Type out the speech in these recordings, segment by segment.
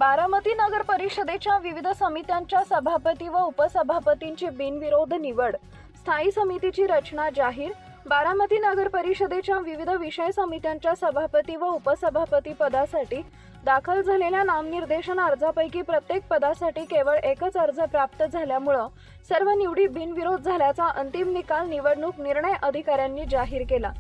बारामती नगर परिषदेच्या विविध समित्यांच्या सभापती व उपसभापतींची बिनविरोध निवड, स्थायी समितीची रचना जाहीर। बारामती नगर परिषदेच्या विविध विषय समित्यांच्या सभापती व उपसभापती पदासाठी दाखल झालेल्या नामनिर्देशन अर्जापैकी प्रत्येक पदासाठी केवळ एकच अर्ज प्राप्त झाल्यामुळे सर्व निवडी बिनविरोध झाल्याचा अंतिम निकाल निवडणूक निर्णय अधिकाऱ्यांनी जाहीर केला।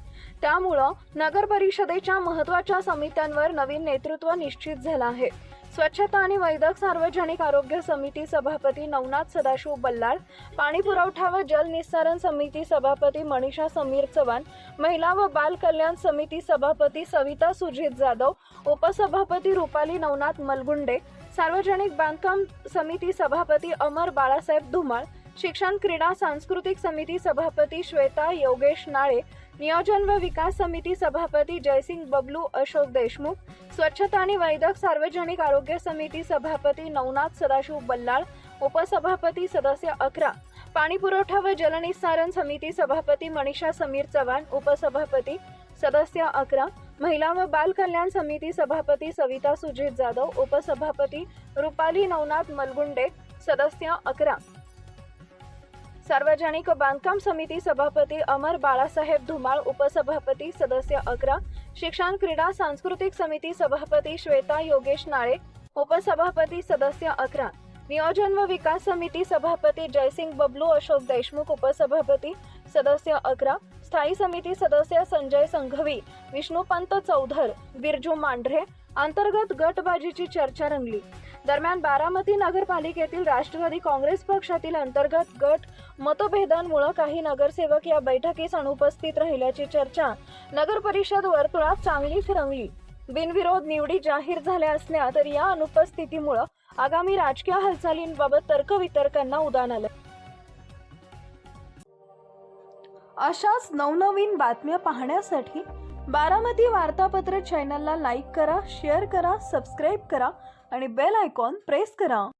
त्यामुळे नगर परिषदेच्या महत्त्वाच्या समित्यांवर नवीन नेतृत्व निश्चित झालं आहे। स्वच्छता आणि वैद्यक सार्वजनिक आरोग्य समिती सभापती नवनाथ सदाशिव बल्लाळ, पाणी पुरवठा व जल निस्सारण समिती सभापती मनीषा समीर चव्हाण, महिला व बाल कल्याण समिती सभापती सविता सुजित जाधव, उपसभापती रुपाली नवनाथ मलगुंडे, सार्वजनिक बांधकाम समिती सभापती अमर बाळासाहेब धुमाळ, शिक्षण क्रीडा सांस्कृतिक समिती सभापती श्वेता योगेश नाळे, नियोजन व विकास समिती सभापती जयसिंग बबलू अशोक देशमुख, स्वच्छता आणि वैद्यक सार्वजनिक आरोग्य समिती सभापती नवनाथ सदाशिव बल्लाळ, उपसभापती सदस्य 11, पाणी पुरवठा व जलनिस्सारण समिती सभापती मनीषा समीर चव्हाण, उपसभापती सदस्य 11, महिला व बाल कल्याण समिती सभापती सविता सुजित जाधव, उपसभापती रुपाली नवनाथ मलगुंडे, सदस्य 11, सार्वजनिक बांधकाम समिती सभापती अमर बाळासाहेब धुमाळ, उपसभापती सदस्य 11, शिक्षण क्रीडा सांस्कृतिक समिती सभापती श्वेता योगेश नाळे, उपसभापती सदस्य 11, नियोजन व विकास समिती सभापती जयसिंग बबलू अशोक देशमुख, उपसभापती सदस्य 11, स्थायी समिती सदस्य संजय संघवी, विष्णुपंत चौधर, बिरजू मांढरे। अंतर्गत गटबाजीची चर्चा रंगली। दरम्यान बारामती नगरपालिकेतील राष्ट्रवादी काँग्रेस पक्षातील अंतर्गत गट मतभेदांमुळे काही नगरसेवक या बैठकीस अनुपस्थित राहिल्याची चर्चा नगर परिषद वर्तुळात चांगलीच रंगली। बिनविरोध निवडी जाहीर झाल्या असल्या तरी या अनुपस्थितीमुळे आगामी राजकीय हालचालींबाबत तर्कवितर्कांना उधाण आलं। अशाच नवनवीन बातम्या पाहण्यासाठी बारामती वार्तापत्र चॅनलला लाईक करा, शेअर करा, सबस्क्राईब करा आणि बेल आयकॉन प्रेस करा।